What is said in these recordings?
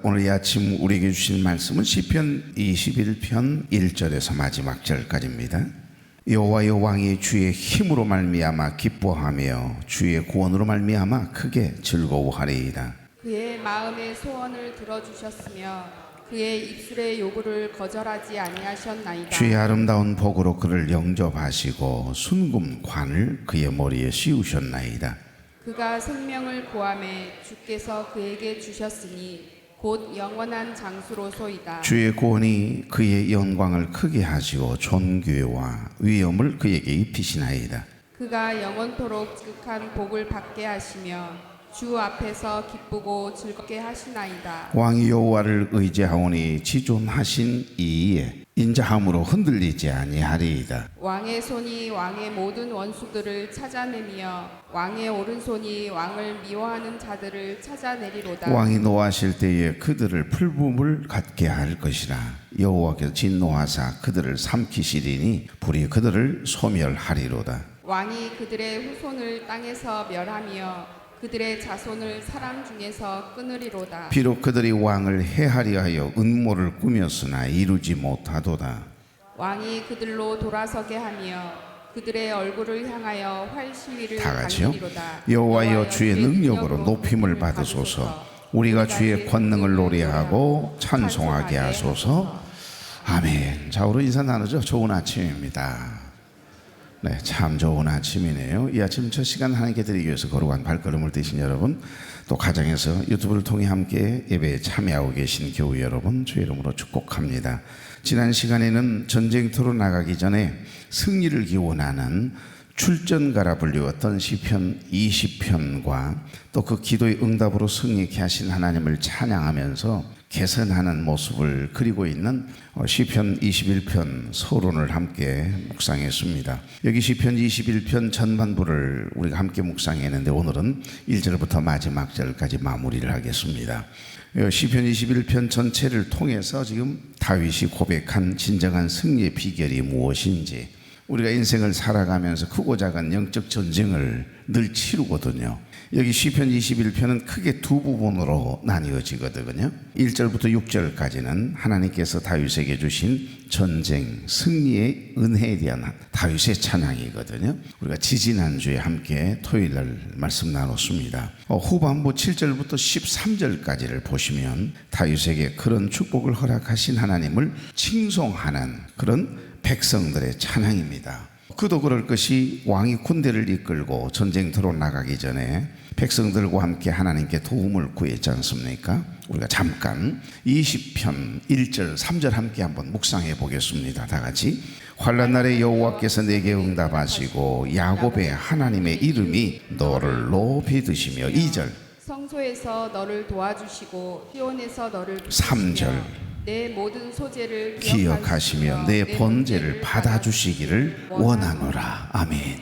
오늘 이 아침 우리에게 주신 말씀은 시편 21편 1절에서 마지막 절까지입니다. 여호와여 왕이 주의 힘으로 말미암아 기뻐하며 주의 구원으로 말미암아 크게 즐거워하리이다. 그의 마음의 소원을 들어주셨으며 그의 입술의 요구를 거절하지 아니하셨나이다. 주의 아름다운 복으로 그를 영접하시고 순금관을 그의 머리에 씌우셨나이다. 그가 생명을 구하매 주께서 그에게 주셨으니 곧 영원한 장수로소이다. 주의 구원이 그의 영광을 크게 하시고 존귀와 위엄을 그에게 입히시나이다. 그가 영원토록 지극한 복을 받게 하시며 주 앞에서 기쁘고 즐겁게 하시나이다. 왕이 여호와를 의지하오니 지존하신 이에 인자함으로 흔들리지 아니하리이다. 왕의 손이 왕의 모든 원수들을 찾아내며 왕의 오른손이 왕을 미워하는 자들을 찾아내리로다. 왕이 노하실 때에 그들을 풀붐을 갖게 할 것이라. 여호와께서 진노하사 그들을 삼키시리니 불이 그들을 소멸하리로다. 왕이 그들의 후손을 땅에서 멸하며 그들의 자손을 사람 중에서 끊으리로다. 비록 그들이 왕을 해하리 하여 음모를 꾸몄으나 이루지 못하도다. 왕이 그들로 돌아서게 하며 그들의 얼굴을 향하여 활 시위를 다 같이요. 가리리로다. 여호와여 주의 능력으로 높임을 받으소서. 우리가 주의 권능을 노래하고 찬송하게 하소서. 아멘. 자, 우리 인사 나누죠. 좋은 아침입니다. 네, 참 좋은 아침이네요. 이 아침 첫 시간 하나님께 드리기 위해서 걸어간 발걸음을 뛰신 여러분, 또 가정에서 유튜브를 통해 함께 예배에 참여하고 계신 교우 여러분, 주의 이름으로 축복합니다. 지난 시간에는 전쟁터로 나가기 전에 승리를 기원하는 출전가라 불리웠던 시편 20편과 또 그 기도의 응답으로 승리케 하신 하나님을 찬양하면서 개선하는 모습을 그리고 있는 시편 21편 서론을 함께 묵상했습니다. 여기 시편 21편 전반부를 우리가 함께 묵상했는데 오늘은 1절부터 마지막 절까지 마무리를 하겠습니다. 시편 21편 전체를 통해서 지금 다윗이 고백한 진정한 승리의 비결이 무엇인지, 우리가 인생을 살아가면서 크고 작은 영적 전쟁을 늘 치르거든요. 여기 시편 21편은 크게 두 부분으로 나뉘어지거든요. 1절부터 6절까지는 하나님께서 다윗에게 주신 전쟁 승리의 은혜에 대한 다윗의 찬양이거든요. 우리가 지지난주에 함께 토요일날 말씀 나눴습니다. 후반부 7절부터 13절까지를 보시면 다윗에게 그런 축복을 허락하신 하나님을 칭송하는 그런 백성들의 찬양입니다. 그도 그럴 것이 왕이 군대를 이끌고 전쟁터로 나가기 전에 백성들과 함께 하나님께 도움을 구했지 않습니까? 우리가 잠깐 20편 1절 3절 함께 한번 묵상해 보겠습니다. 다 같이. 환난 날에 여호와께서 내게 응답하시고 야곱의 하나님의 이름이 너를 높이 드시며 2절 성소에서 너를 도와주시고 시온에서 너를 3절 내 모든 소재를 기억하시며 내 번제를 받아주시기를 원하노라. 아멘.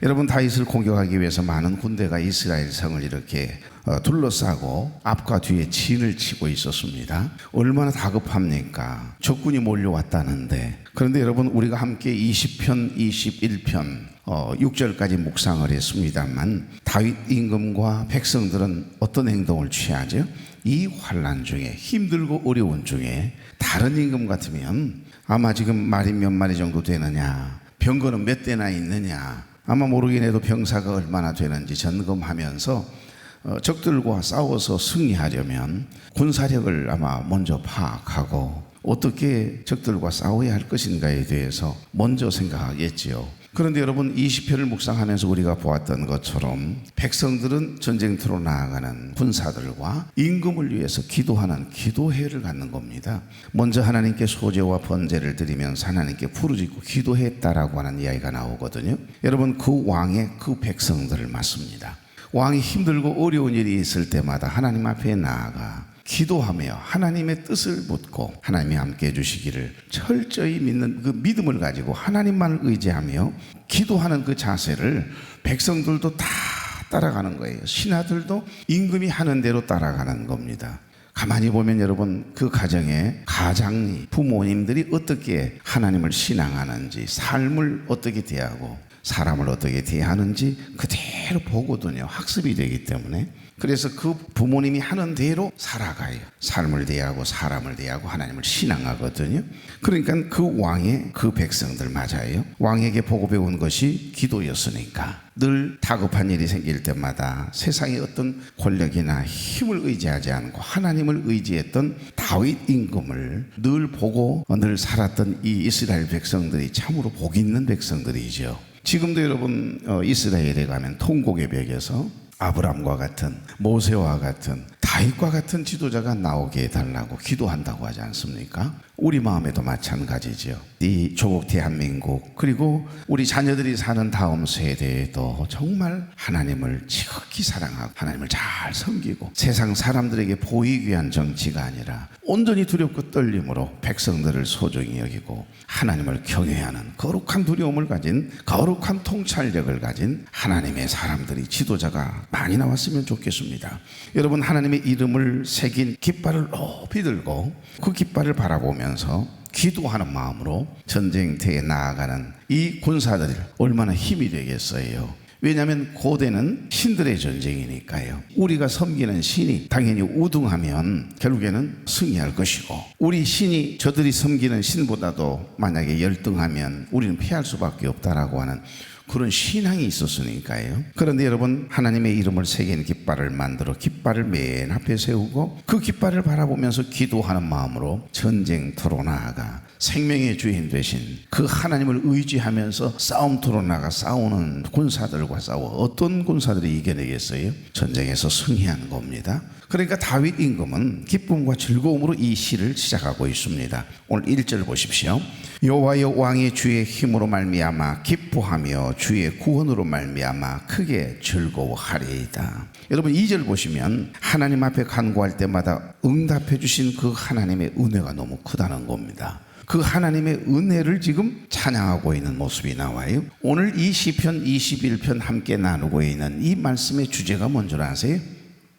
여러분, 다윗을 공격하기 위해서 많은 군대가 이스라엘 성을 이렇게 둘러싸고 앞과 뒤에 진을 치고 있었습니다. 얼마나 다급합니까? 적군이 몰려왔다는데. 그런데 여러분, 우리가 함께 20편 21편 6절까지 묵상을 했습니다만 다윗 임금과 백성들은 어떤 행동을 취하죠? 이 환난 중에, 힘들고 어려운 중에 다른 임금 같으면 아마 지금 말이 몇 마리 정도 되느냐, 병거는 몇 대나 있느냐, 아마 모르긴 해도 병사가 얼마나 되는지 점검하면서 적들과 싸워서 승리하려면 군사력을 아마 먼저 파악하고 어떻게 적들과 싸워야 할 것인가에 대해서 먼저 생각하겠지요. 그런데 여러분, 20편을 묵상하면서 우리가 보았던 것처럼 백성들은 전쟁터로 나아가는 군사들과 임금을 위해서 기도하는 기도회를 갖는 겁니다. 먼저 하나님께 소제와 번제를 드리면서 하나님께 부르짖고 기도했다라고 하는 이야기가 나오거든요. 여러분, 그 왕의 그 백성들을 맞습니다. 왕이 힘들고 어려운 일이 있을 때마다 하나님 앞에 나아가 기도하며 하나님의 뜻을 묻고 하나님이 함께 해주시기를 철저히 믿는 그 믿음을 가지고 하나님만을 의지하며 기도하는 그 자세를 백성들도 다 따라가는 거예요. 신하들도 임금이 하는 대로 따라가는 겁니다. 가만히 보면 여러분, 그 가정의 가장이 부모님들이 어떻게 하나님을 신앙하는지, 삶을 어떻게 대하고 사람을 어떻게 대하는지 그대로 그대로 보거든요. 학습이 되기 때문에. 그래서 그 부모님이 하는 대로 살아가요. 삶을 대하고 사람을 대하고 하나님을 신앙하거든요. 그러니까 그 왕의 그 백성들 맞아요. 왕에게 보고 배운 것이 기도였으니까 늘 다급한 일이 생길 때마다 세상의 어떤 권력이나 힘을 의지하지 않고 하나님을 의지했던 다윗 임금을 늘 보고 늘 살았던 이 이스라엘 백성들이 참으로 복 있는 백성들이죠. 지금도 여러분 이스라엘에 가면 통곡의 벽에서 아브람과 같은, 모세와 같은, 다윗과 같은 지도자가 나오게 해달라고 기도한다고 하지 않습니까? 우리 마음에도 마찬가지죠. 이 조국 대한민국, 그리고 우리 자녀들이 사는 다음 세대에도 정말 하나님을 지극히 사랑하고 하나님을 잘 섬기고 세상 사람들에게 보이기 위한 정치가 아니라 온전히 두렵고 떨림으로 백성들을 소중히 여기고 하나님을 경외하는 거룩한 두려움을 가진, 거룩한 통찰력을 가진 하나님의 사람들이, 지도자가 많이 나왔으면 좋겠습니다. 여러분, 하나님의 이름을 새긴 깃발을 높이 들고 그 깃발을 바라보면서 기도하는 마음으로 전쟁터에 나아가는 이 군사들 얼마나 힘이 되겠어요. 왜냐하면 고대는 신들의 전쟁이니까요. 우리가 섬기는 신이 당연히 우등하면 결국에는 승리할 것이고, 우리 신이 저들이 섬기는 신보다도 만약에 열등하면 우리는 피할 수밖에 없다라고 하는 그런 신앙이 있었으니까요. 그런데 여러분, 하나님의 이름을 새긴 깃발을 만들어 깃발을 맨 앞에 세우고 그 깃발을 바라보면서 기도하는 마음으로 전쟁터로 나아가 생명의 주인 되신 그 하나님을 의지하면서 싸움터로 나가 싸우는 군사들과 싸워 어떤 군사들이 이겨내겠어요? 전쟁에서 승리하는 겁니다. 그러니까 다윗 임금은 기쁨과 즐거움으로 이 시를 시작하고 있습니다. 오늘 1절 보십시오. 여호와여, 왕이 주의 힘으로 말미암아 기뻐하며 주의 구원으로 말미암아 크게 즐거워하리이다. 여러분, 2절 보시면 하나님 앞에 간구할 때마다 응답해 주신 그 하나님의 은혜가 너무 크다는 겁니다. 그 하나님의 은혜를 지금 찬양하고 있는 모습이 나와요. 오늘 이 시편 21편 함께 나누고 있는 이 말씀의 주제가 뭔 줄 아세요?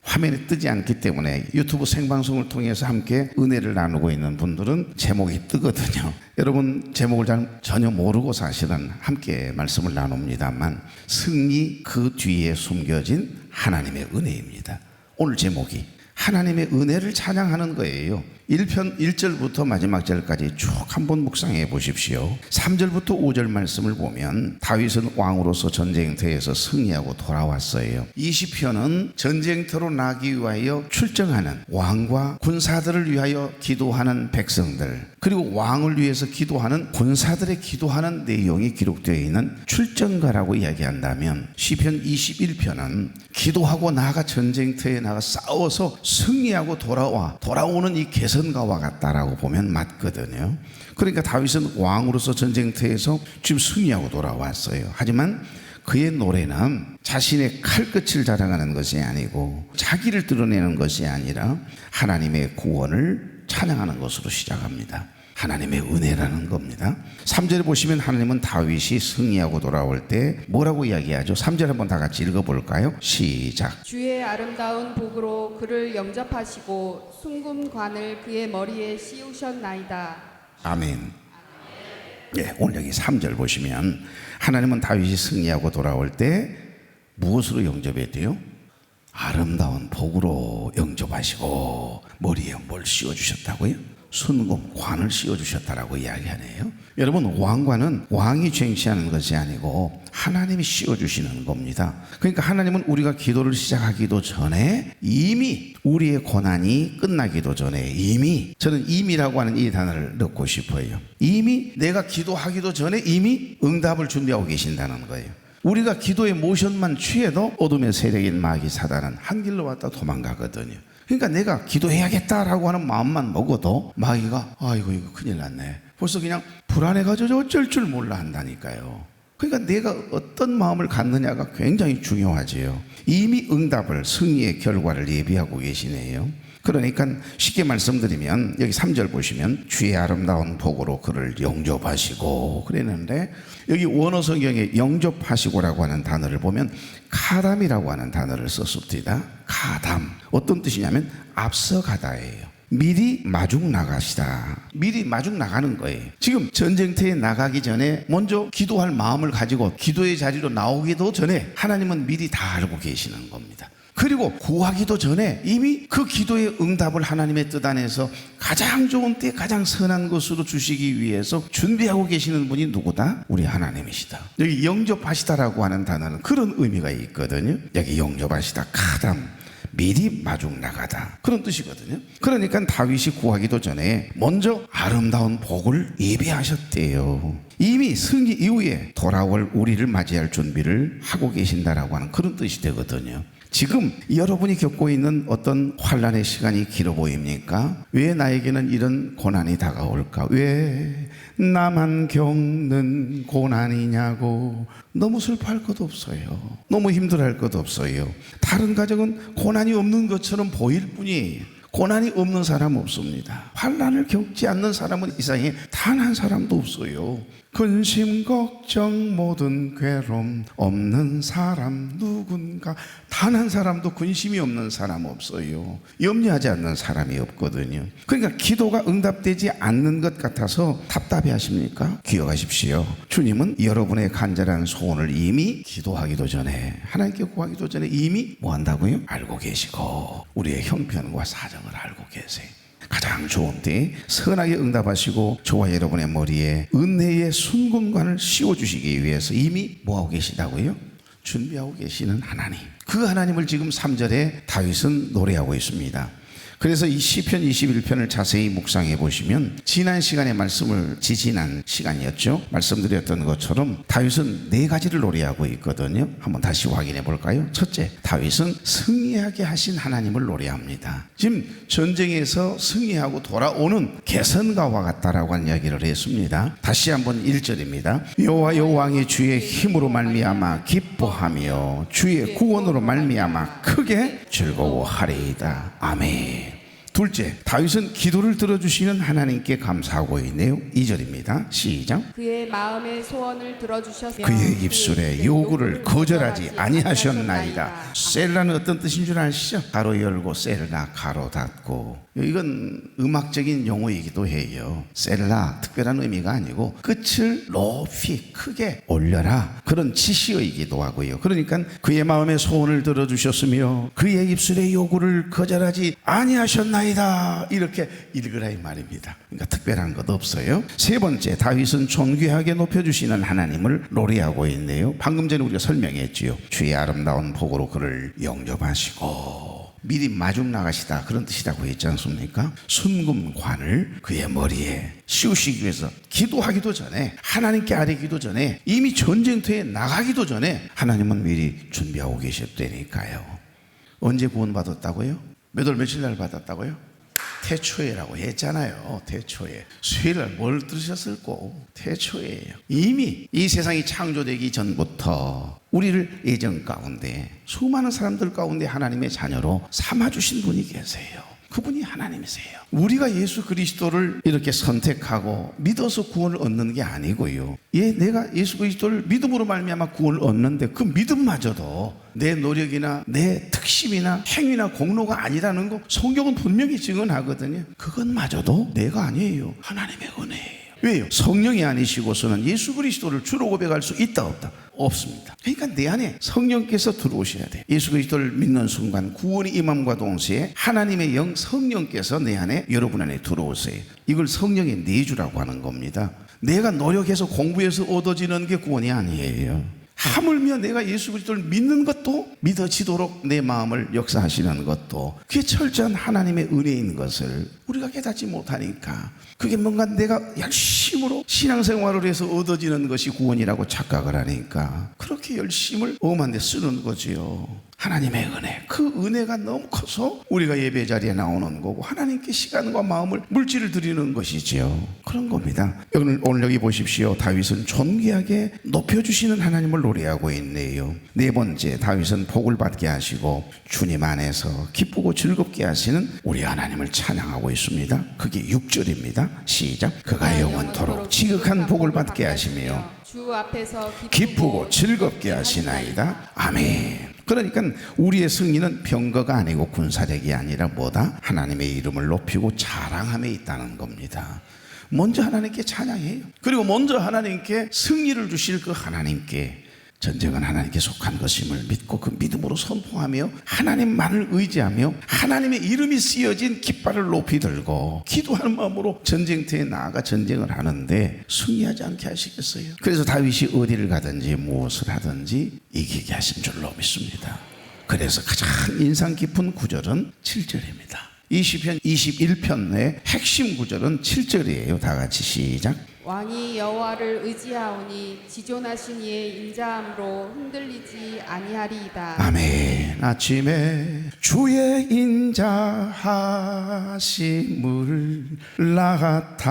화면에 뜨지 않기 때문에 유튜브 생방송을 통해서 함께 은혜를 나누고 있는 분들은 제목이 뜨거든요. 여러분, 제목을 전혀 모르고 사실은 함께 말씀을 나눕니다만 승리 그 뒤에 숨겨진 하나님의 은혜입니다. 오늘 제목이 하나님의 은혜를 찬양하는 거예요. 1편 1절부터 마지막 절까지 쭉 한번 묵상해 보십시오. 3절부터 5절 말씀을 보면 다윗은 왕으로서 전쟁터에서 승리하고 돌아왔어요. 이 시편은 전쟁터로 나기 위하여 출정하는 왕과 군사들을 위하여 기도하는 백성들, 그리고 왕을 위해서 기도하는 군사들의 기도하는 내용이 기록되어 있는 출정가라고 이야기한다면, 시편 21편은 기도하고 나아가 전쟁터에 나가 싸워서 승리하고 돌아오는 이 개선가와 같다라고 보면 맞거든요. 그러니까 다윗은 왕으로서 전쟁터에서 지금 승리하고 돌아왔어요. 하지만 그의 노래는 자신의 칼끝을 자랑하는 것이 아니고 자기를 드러내는 것이 아니라 하나님의 구원을 찬양하는 것으로 시작합니다. 하나님의 은혜라는 겁니다. 3절에 보시면 하나님은 다윗이 승리하고 돌아올 때 뭐라고 이야기하죠? 3절 한번 다 같이 읽어볼까요? 시작. 주의 아름다운 복으로 그를 영접하시고 숭금관을 그의 머리에 씌우셨나이다. 아멘. 예, 오늘 여기 3절 보시면 하나님은 다윗이 승리하고 돌아올 때 무엇으로 영접했대요? 아름다운 복으로 영접하시고 머리에 뭘 씌워주셨다고요? 순금관을 씌워주셨다라고 이야기하네요. 여러분, 왕관은 왕이 쟁취하는 것이 아니고 하나님이 씌워주시는 겁니다. 그러니까 하나님은 우리가 기도를 시작하기도 전에 이미 우리의 고난이 끝나기도 전에 이미, 저는 이미라고 하는 이 단어를 넣고 싶어요. 이미 내가 기도하기도 전에 이미 응답을 준비하고 계신다는 거예요. 우리가 기도의 모션만 취해도 어둠의 세력인 마귀 사단은 한 길로 왔다 도망가거든요. 그러니까 내가 기도해야겠다라고 하는 마음만 먹어도 마귀가 아이고 이거 큰일 났네, 벌써 그냥 불안해가지고 어쩔 줄 몰라 한다니까요. 그러니까 내가 어떤 마음을 갖느냐가 굉장히 중요하지요. 이미 응답을, 승리의 결과를 예비하고 계시네요. 그러니까 쉽게 말씀드리면 여기 3절 보시면 주의 아름다운 복으로 그를 영접하시고 그랬는데, 여기 원어 성경에 영접하시고라고 하는 단어를 보면 카담이라고 하는 단어를 썼습니다. 카담, 어떤 뜻이냐면 앞서가다예요. 미리 마중 나가시다. 미리 마중 나가는 거예요. 지금 전쟁터에 나가기 전에 먼저 기도할 마음을 가지고 기도의 자리로 나오기도 전에 하나님은 미리 다 알고 계시는 겁니다. 그리고 구하기도 전에 이미 그 기도의 응답을 하나님의 뜻 안에서 가장 좋은 때 가장 선한 것으로 주시기 위해서 준비하고 계시는 분이 누구다? 우리 하나님이시다. 여기 영접하시다라고 하는 단어는 그런 의미가 있거든요. 여기 영접하시다, 카담, 미리 마중 나가다, 그런 뜻이거든요. 그러니까 다윗이 구하기도 전에 먼저 아름다운 복을 예비하셨대요. 이미 승리 이후에 돌아올 우리를 맞이할 준비를 하고 계신다라고 하는 그런 뜻이 되거든요. 지금 여러분이 겪고 있는 어떤 환난의 시간이 길어 보입니까? 왜 나에게는 이런 고난이 다가올까? 왜 나만 겪는 고난이냐고. 너무 슬퍼할 것도 없어요. 너무 힘들어할 것도 없어요. 다른 가정은 고난이 없는 것처럼 보일 뿐이에요. 고난이 없는 사람 없습니다. 환난을 겪지 않는 사람은 이 세상에 단 한 사람도 없어요. 근심 걱정 모든 괴로움 없는 사람 누군가. 단 한 사람도 근심이 없는 사람 없어요. 염려하지 않는 사람이 없거든요. 그러니까 기도가 응답되지 않는 것 같아서 답답해 하십니까? 기억하십시오. 주님은 여러분의 간절한 소원을 이미 기도하기도 전에, 하나님께 구하기도 전에 이미 뭐 한다고요? 알고 계시고 우리의 형편과 사정을 알고 계세요. 가장 좋은 때에 선하게 응답하시고 저와 여러분의 머리에 은혜의 순금관을 씌워주시기 위해서 이미 뭐하고 계시다고요? 준비하고 계시는 하나님. 그 하나님을 지금 3절에 다윗은 노래하고 있습니다. 그래서 이 시편 21편을 자세히 묵상해 보시면 지난 시간의 말씀을 지지난 시간이었죠. 말씀드렸던 것처럼 다윗은 4가지를 노래하고 있거든요. 한번 다시 확인해 볼까요? 첫째, 다윗은 승리하게 하신 하나님을 노래합니다. 지금 전쟁에서 승리하고 돌아오는 개선가와 같다라고 한 이야기를 했습니다. 다시 한번 1절입니다. 여호와 여호왕이 주의 힘으로 말미암아 기뻐하며 주의 구원으로 말미암아 크게 즐거워하리이다. 아멘. 둘째, 다윗은 기도를 들어주시는 하나님께 감사하고 있네요. 2절입니다. 시작. 그의 마음의 소원을 들어주셨으며 그의 입술에 요구를 거절하지 아니하셨나이다. 셀라는 어떤 뜻인 줄 아시죠? 가로 열고 셀라 가로 닫고. 이건 음악적인 용어이기도 해요. 셀라, 특별한 의미가 아니고 끝을 높이 크게 올려라, 그런 지시어이기도 하고요. 그러니까 그의 마음의 소원을 들어주셨으며 그의 입술의 요구를 거절하지 아니하셨나이다, 이렇게 읽으라 이 말입니다. 그러니까 특별한 것 없어요. 세 번째, 다윗은 존귀하게 높여주시는 하나님을 노래하고 있네요. 방금 전에 우리가 설명했지요. 주의 아름다운 복으로 그를 영접하시고 미리 마중 나가시다, 그런 뜻이라고 했지 않습니까? 순금관을 그의 머리에 씌우시기 위해서 기도하기도 전에, 하나님께 아뢰기도 전에, 이미 전쟁터에 나가기도 전에 하나님은 미리 준비하고 계셨다니까요. 언제 구원받았다고요? 몇 월 며칠 날 받았다고요? 태초에라고 했잖아요. 태초에. 수요일날 뭘 들으셨을꼬? 태초에예요. 이미 이 세상이 창조되기 전부터 우리를 예정 가운데, 수많은 사람들 가운데 하나님의 자녀로 삼아주신 분이 계세요. 그분이 하나님이세요. 우리가 예수 그리스도를 이렇게 선택하고 믿어서 구원을 얻는 게 아니고요. 내가 예수 그리스도를 믿음으로 말미암아 구원을 얻는데 그 믿음마저도 내 노력이나 내 특심이나 행위나 공로가 아니라는 거 성경은 분명히 증언하거든요. 그것마저도 내가 아니에요. 하나님의 은혜예요. 왜요? 성령이 아니시고서는 예수 그리스도를 주로 고백할 수 있다 없다? 없습니다. 그러니까 내 안에 성령께서 들어오셔야 돼요. 예수 그리스도를 믿는 순간 구원이 임함과 동시에 하나님의 영 성령께서 내 안에, 여러분 안에 들어오세요. 이걸 성령의 내주라고 하는 겁니다. 내가 노력해서 공부해서 얻어지는 게 구원이 아니에요. 하물며 내가 예수 그리스도를 믿는 것도, 믿어지도록 내 마음을 역사하시는 것도, 그게 철저한 하나님의 은혜인 것을 우리가 깨닫지 못하니까 그게 뭔가 내가 열심으로 신앙생활을 해서 얻어지는 것이 구원이라고 착각을 하니까 그렇게 열심을 엄한 데 쓰는 거지요. 하나님의 은혜, 그 은혜가 너무 커서 우리가 예배 자리에 나오는 거고 하나님께 시간과 마음을, 물질을 드리는 것이지요. 그런 겁니다. 오늘 여기 보십시오. 다윗은 존귀하게 높여주시는 하나님을 노래하고 있네요. 네 번째, 다윗은 복을 받게 하시고 주님 안에서 기쁘고 즐겁게 하시는 우리 하나님을 찬양하고 있습니다. 그게 6절입니다. 시작. 그가 영원토록 지극한 복을 받게 하시며 주 앞에서 기쁘고 즐겁게 하시나이다. 아멘. 그러니까 우리의 승리는 병거가 아니고 군사력이 아니라 뭐다? 하나님의 이름을 높이고 자랑함에 있다는 겁니다. 먼저 하나님께 찬양해요. 그리고 먼저 하나님께 승리를 주실 그 하나님께 전쟁은 하나님께 속한 것임을 믿고 그 믿음으로 선포하며 하나님만을 의지하며 하나님의 이름이 쓰여진 깃발을 높이 들고 기도하는 마음으로 전쟁터에 나아가 전쟁을 하는데 승리하지 않게 하시겠어요? 그래서 다윗이 어디를 가든지 무엇을 하든지 이기게 하신 줄로 믿습니다. 그래서 가장 인상 깊은 구절은 7절입니다. 이 시편 21편의 핵심 구절은 7절이에요. 다 같이 시작. 왕이 여호와를 의지하오니 지존하신 이의 인자함으로 흔들리지 아니하리이다. 아멘. 아침에 주의 인자하심을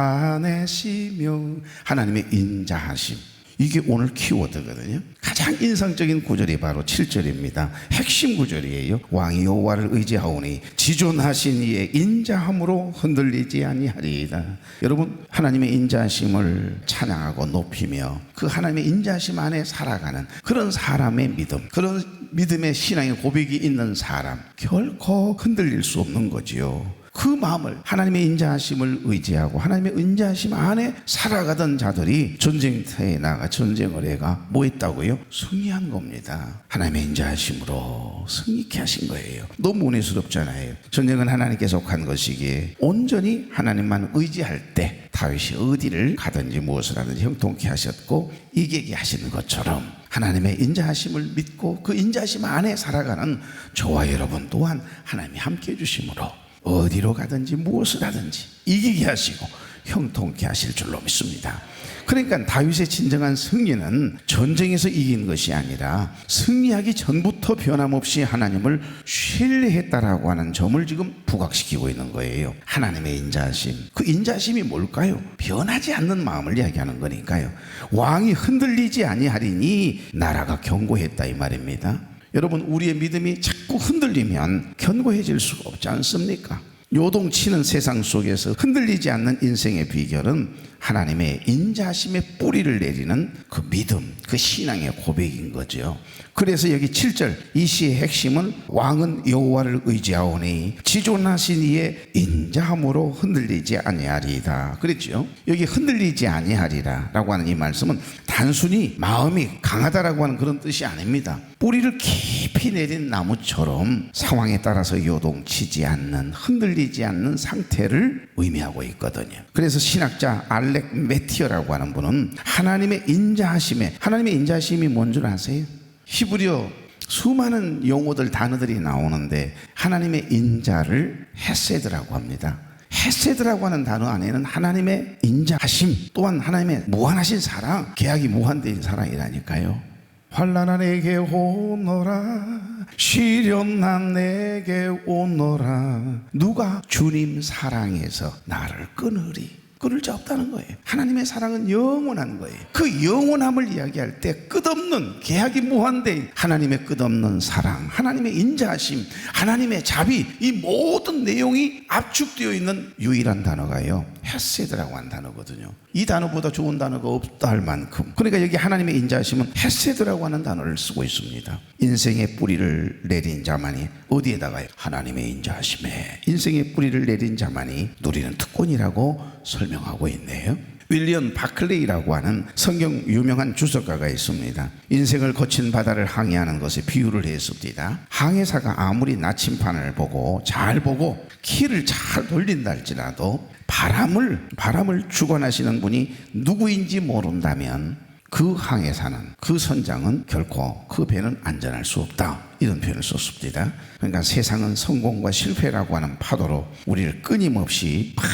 나타내시며 하나님의 인자하심, 이게 오늘 키워드거든요. 가장 인상적인 구절이 바로 7절입니다. 핵심 구절이에요. 왕이 여호와를 의지하오니 지존하신 이의 인자함으로 흔들리지 아니하리이다. 여러분, 하나님의 인자하심을 찬양하고 높이며 그 하나님의 인자하심 안에 살아가는 그런 사람의 믿음, 그런 믿음의 신앙의 고백이 있는 사람, 결코 흔들릴 수 없는 거지요. 그 마음을, 하나님의 인자하심을 의지하고 하나님의 인자하심 안에 살아가던 자들이 전쟁터에 나가 전쟁을 해가 뭐 했다고요? 승리한 겁니다. 하나님의 인자하심으로 승리케 하신 거예요. 너무 은혜스럽잖아요. 전쟁은 하나님께 속한 것이기에 온전히 하나님만 의지할 때 다윗이 어디를 가든지 무엇을 하든지 형통케 하셨고 이기게 하시는 것처럼 하나님의 인자하심을 믿고 그 인자하심 안에 살아가는 저와 여러분 또한 하나님이 함께 해주심으로 어디로 가든지 무엇을 하든지 이기게 하시고 형통케 하실 줄로 믿습니다. 그러니까 다윗의 진정한 승리는 전쟁에서 이긴 것이 아니라 승리하기 전부터 변함없이 하나님을 신뢰했다라고 하는 점을 지금 부각시키고 있는 거예요. 하나님의 인자하심, 그 인자하심이 뭘까요? 변하지 않는 마음을 이야기하는 거니까요. 왕이 흔들리지 아니하리니 나라가 견고했다 이 말입니다. 여러분, 우리의 믿음이 자꾸 흔들리면 견고해질 수가 없지 않습니까? 요동치는 세상 속에서 흔들리지 않는 인생의 비결은 하나님의 인자하심의 뿌리를 내리는 그 믿음, 그 신앙의 고백인 거죠. 그래서 여기 7절 이 시의 핵심은 왕은 여호와를 의지하오니 지존하신 이의 인자함으로 흔들리지 아니하리이다 그랬죠. 여기 흔들리지 아니하리라 라고 하는 이 말씀은 단순히 마음이 강하다라고 하는 그런 뜻이 아닙니다. 뿌리를 깊이 내린 나무처럼 상황에 따라서 요동치지 않는, 흔들리지 않는 상태를 의미하고 있거든요. 그래서 신학자 알렉 매티어라고 하는 분은 하나님의 인자하심이 뭔 줄 아세요? 히브리어 수많은 용어들, 단어들이 나오는데 하나님의 인자를 헤세드라고 합니다. 헤세드라고 하는 단어 안에는 하나님의 인자하심, 또한 하나님의 무한하신 사랑, 계약이 무한된 사랑이라니까요. 환난아 내게 오너라, 시련난 내게 오너라. 누가 주님 사랑에서 나를 끊으리? 끊을 자 없다는 거예요. 하나님의 사랑은 영원한 거예요. 그 영원함을 이야기할 때 끝없는, 계약이 무한된 하나님의 끝없는 사랑, 하나님의 인자하심, 하나님의 자비, 이 모든 내용이 압축되어 있는 유일한 단어가요, 헤세드라고 하는 단어거든요. 이 단어보다 좋은 단어가 없다 할 만큼, 그러니까 여기 하나님의 인자하심은 헤세드라고 하는 단어를 쓰고 있습니다. 인생의 뿌리를 내린 자만이, 어디에다가요? 하나님의 인자하심에 인생의 뿌리를 내린 자만이 누리는 특권이라고 설명하고 있네요. 윌리엄 바클레이라고 하는 성경 유명한 주석가가 있습니다. 인생을 거친 바다를 항해하는 것에 비유를 했습니다. 항해사가 아무리 나침판을 보고 잘 보고 키를 잘 돌린다 할지라도 바람을 주관하시는 분이 누구인지 모른다면 그 항해사는, 그 선장은 결코 그 배는 안전할 수 없다, 이런 표현을 썼습니다. 그러니까 세상은 성공과 실패라고 하는 파도로 우리를 끊임없이 팍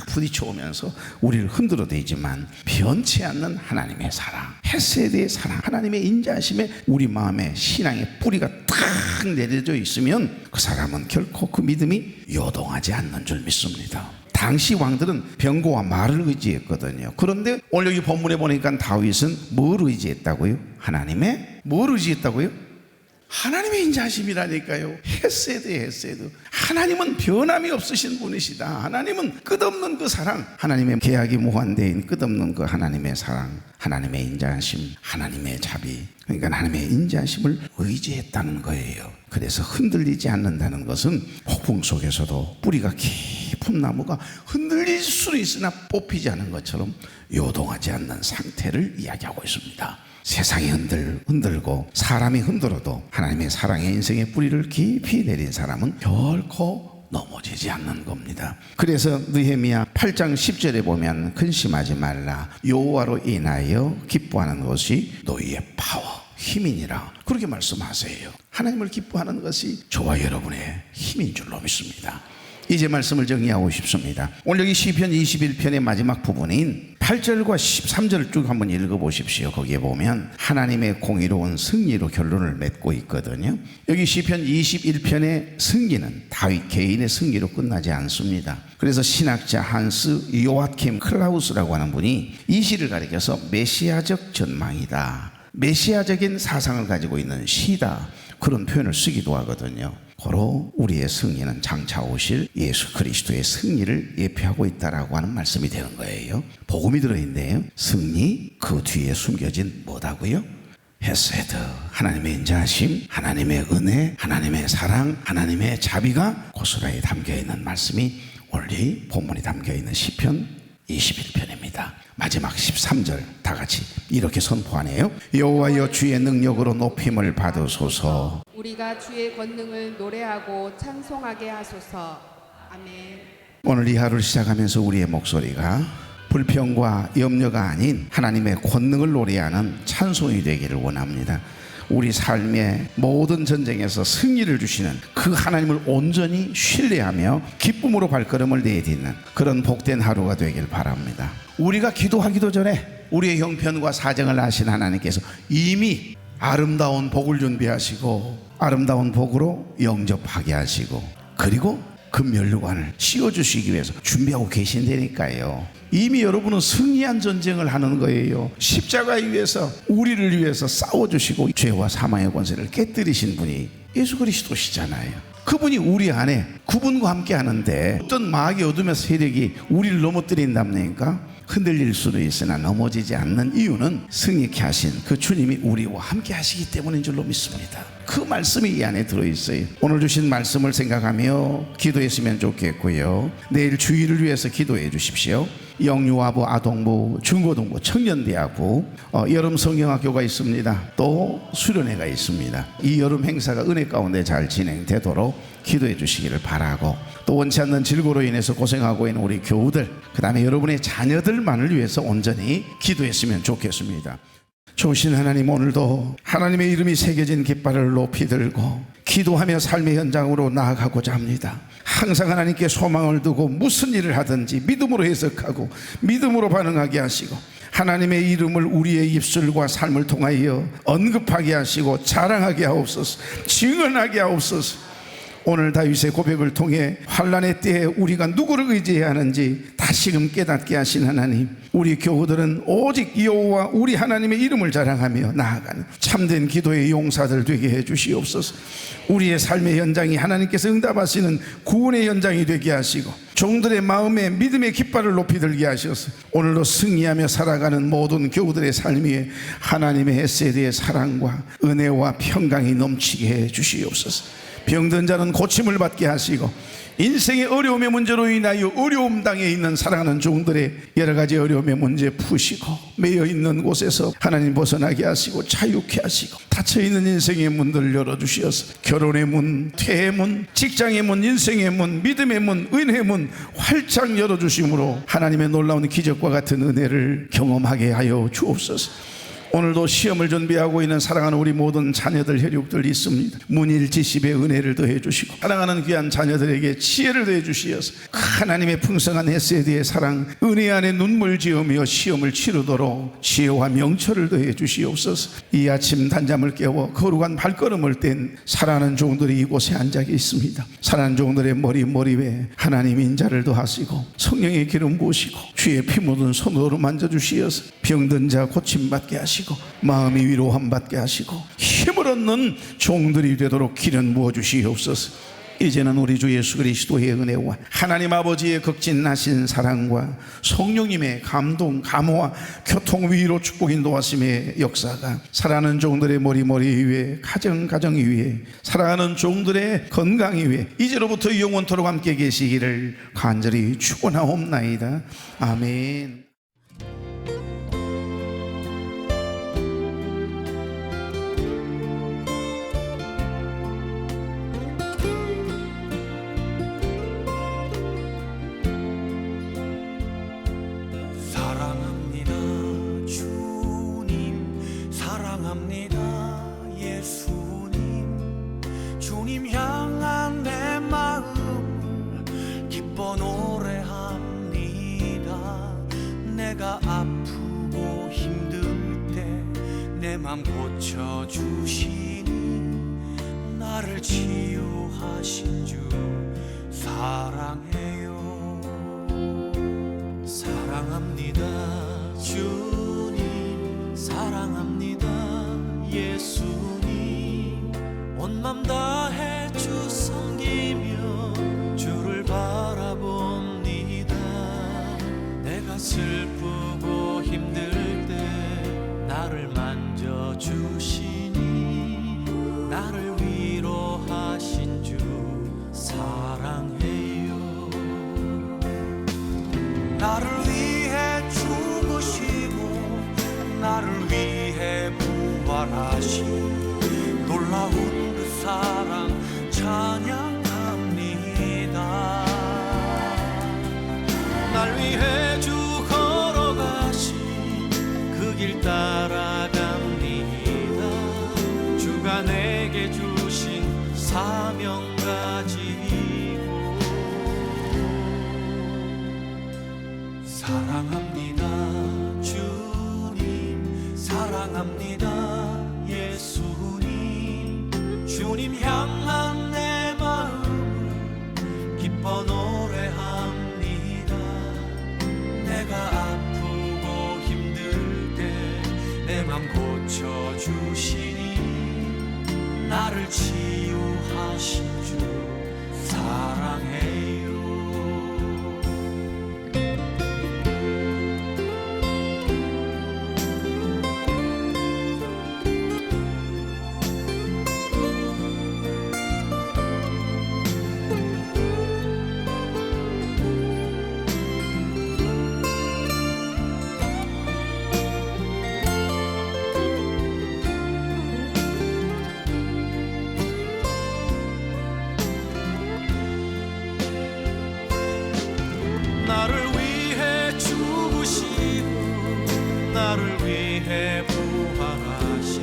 부딪혀오면서 우리를 흔들어대지만 변치 않는 하나님의 사랑, 헤세드의 사랑, 하나님의 인자하심에 우리 마음에 신앙의 뿌리가 탁 내려져 있으면 그 사람은 결코 그 믿음이 요동하지 않는 줄 믿습니다. 당시 왕들은 병거와 말을 의지했거든요. 그런데 오늘 여기 본문에 보니까 다윗은 뭘 의지했다고요? 하나님의 뭘 의지했다고요? 하나님의 인자하심이라니까요. 헤세드. 하나님은 변함이 없으신 분이시다. 하나님은 끝없는 그 사랑, 하나님의 계약이 무한대인 끝없는 그 하나님의 사랑, 하나님의 인자하심, 하나님의 자비, 그러니까 하나님의 인자하심을 의지했다는 거예요. 그래서 흔들리지 않는다는 것은 폭풍 속에서도 뿌리가 깊은 나무가 흔들릴 수는 있으나 뽑히지 않은 것처럼 요동하지 않는 상태를 이야기하고 있습니다. 세상이 흔들고 사람이 흔들어도 하나님의 사랑의 인생의 뿌리를 깊이 내린 사람은 결코 넘어지지 않는 겁니다. 그래서 느헤미야 8장 10절에 보면 근심하지 말라, 여호와로 인하여 기뻐하는 것이 너희의 파워, 힘이니라, 그렇게 말씀하세요. 하나님을 기뻐하는 것이 저와 여러분의 힘인 줄로 믿습니다. 이제 말씀을 정리하고 싶습니다. 오늘 여기 시편 21편의 마지막 부분인 8절과 13절을 쭉 한번 읽어보십시오. 거기에 보면 하나님의 공의로운 승리로 결론을 맺고 있거든요. 여기 시편 21편의 승리는 다윗 개인의 승리로 끝나지 않습니다. 그래서 신학자 한스 요아킴 클라우스라고 하는 분이 이 시를 가리켜서 메시아적 전망이다, 메시아적인 사상을 가지고 있는 시다, 그런 표현을 쓰기도 하거든요. 바로 우리의 승리는 장차 오실 예수 그리스도의 승리를 예표하고 있다라고 하는 말씀이 되는 거예요. 복음이 들어있네요. 승리, 그 뒤에 숨겨진 뭐다고요? 헤세드, 하나님의 인자하심, 하나님의 은혜, 하나님의 사랑, 하나님의 자비가 고스란히 담겨있는 말씀이 오늘 이 본문이 담겨있는 시편 21편입니다. 마지막 13절 다 같이 이렇게 선포하네요. 여호와여 주의 능력으로 높임을 받으소서. 우리가 주의 권능을 노래하고 찬송하게 하소서. 아멘. 오늘 이 하루를 시작하면서 우리의 목소리가 불평과 염려가 아닌 하나님의 권능을 노래하는 찬송이 되기를 원합니다. 우리 삶의 모든 전쟁에서 승리를 주시는 그 하나님을 온전히 신뢰하며 기쁨으로 발걸음을 내딛는 그런 복된 하루가 되길 바랍니다. 우리가 기도하기도 전에 우리의 형편과 사정을 아신 하나님께서 이미 아름다운 복을 준비하시고 아름다운 복으로 영접하게 하시고 그리고 그 면류관을 씌워주시기 위해서 준비하고 계신다니까요. 이미 여러분은 승리한 전쟁을 하는 거예요. 십자가에 위해서 우리를 위해서 싸워주시고 죄와 사망의 권세를 깨뜨리신 분이 예수 그리스도시잖아요. 그분이 우리 안에 그분과 함께 하는데 어떤 마귀 어둠의 세력이 우리를 넘어뜨린답니까? 흔들릴 수도 있으나 넘어지지 않는 이유는 승리케 하신 그 주님이 우리와 함께 하시기 때문인 줄로 믿습니다. 그 말씀이 이 안에 들어있어요. 오늘 주신 말씀을 생각하며 기도했으면 좋겠고요. 내일 주일을 위해서 기도해 주십시오. 영유아부, 아동부, 중고등부, 청년대학부, 여름 성경학교가 있습니다. 또 수련회가 있습니다. 이 여름 행사가 은혜 가운데 잘 진행되도록 기도해 주시기를 바라고, 또 원치 않는 질고로 인해서 고생하고 있는 우리 교우들, 그 다음에 여러분의 자녀들만을 위해서 온전히 기도했으면 좋겠습니다. 좋으신 하나님, 오늘도 하나님의 이름이 새겨진 깃발을 높이 들고 기도하며 삶의 현장으로 나아가고자 합니다. 항상 하나님께 소망을 두고 무슨 일을 하든지 믿음으로 해석하고 믿음으로 반응하게 하시고 하나님의 이름을 우리의 입술과 삶을 통하여 언급하게 하시고 자랑하게 하옵소서, 증언하게 하옵소서. 오늘 다윗의 고백을 통해 환난의 때에 우리가 누구를 의지해야 하는지 다시금 깨닫게 하신 하나님, 우리 교우들은 오직 여호와 우리 하나님의 이름을 자랑하며 나아가는 참된 기도의 용사들 되게 해 주시옵소서. 우리의 삶의 현장이 하나님께서 응답하시는 구원의 현장이 되게 하시고 종들의 마음에 믿음의 깃발을 높이 들게 하셔서 오늘도 승리하며 살아가는 모든 교우들의 삶 위에 하나님의 헤세드의 사랑과 은혜와 평강이 넘치게 해 주시옵소서. 병든 자는 고침을 받게 하시고 인생의 어려움의 문제로 인하여 어려움 당에 있는 사랑하는 종들의 여러 가지 어려움의 문제 푸시고 매여 있는 곳에서 하나님 벗어나게 하시고 자유케 하시고 닫혀있는 인생의 문들을 열어주시어서 결혼의 문, 퇴의 문, 직장의 문, 인생의 문, 믿음의 문, 은혜의 문 활짝 열어주심으로 하나님의 놀라운 기적과 같은 은혜를 경험하게 하여 주옵소서. 오늘도 시험을 준비하고 있는 사랑하는 우리 모든 자녀들, 혈육들 있습니다. 문일지십의 은혜를 더해 주시고 사랑하는 귀한 자녀들에게 지혜를 더해 주시어서 하나님의 풍성한 헤세드의 사랑, 은혜 안에 눈물 지으며 시험을 치르도록 지혜와 명철을 더해 주시옵소서. 이 아침 단잠을 깨워 거룩한 발걸음을 뗀 사랑하는 종들이 이곳에 앉아 있습니다. 사랑하는 종들의 머리 위에 하나님 인자를 더하시고 성령의 기름 부으시고 주의 피 묻은 손으로 만져주시어서 병든 자 고침받게 하시고 하시고 마음이 위로함 받게 하시고 힘을 얻는 종들이 되도록 기름 부어 주시옵소서. 이제는 우리 주 예수 그리스도의 은혜와 하나님 아버지의 극진하신 사랑과 성령님의 감동, 감화와 교통, 위로, 축복, 인도하심의 역사가 사랑하는 종들의 머리 위에, 가정 위에, 사랑하는 종들의 건강 위에 이제로부터 영원토록 함께 계시기를 간절히 축원하옵나이다. 아멘. 사랑합니다 주님, 사랑합니다 예수님. 주님 향한 내 마음을 기뻐 노래합니다. 내가 아프고 힘들 때 내 맘 고쳐주시니 나를 치유하신 주 사랑해요. 사랑합니다 주님, 사랑합니다 예수님. 온 맘 다해 주 섬기며 주를 바라봅니다. 내가 슬프고 힘들 때 나를 만져주시니 나를 위로하신 주 사랑해요. 나를 위해 죽으시고 나를 위해 부활하신 놀라운 그 사랑 찬양합니다. 날 위해 주 걸어가신 그 길 따라갑니다. 주가 내게 주신 사명 가지고 사랑합니다 주님, 사랑합니다 예수님. 주님 향한 내 마음을 기뻐 노래합니다. 내가 아프고 힘들 때 내 맘 고쳐주시니 나를 치유하신 주 사랑해요. 나를 위해 죽으시고 나를 위해 부활하신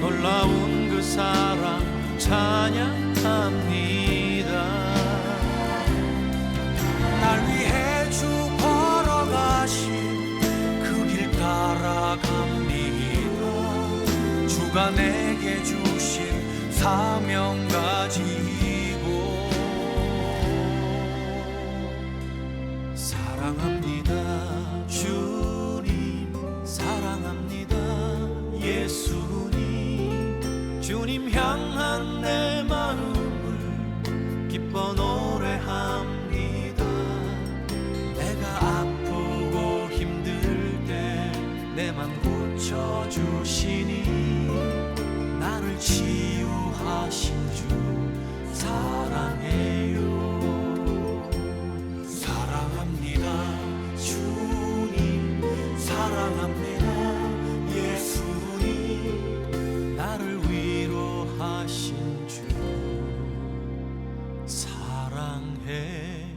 놀라운 그 사랑 찬양합니다. 날 위해 주 걸어가신 그 길 따라갑니다. 주가 내게 주신 사명 가지고 사랑합니다 주님, 사랑합니다 예수님. 주님 향한 내 마음을 기뻐 노래합니다. 내가 아프고 힘들 때 내 맘 고쳐주시니 나를 치유하신 주 사랑해요. 주님, 사랑합니다 예수님. 나를 위로하신 주 사랑해요.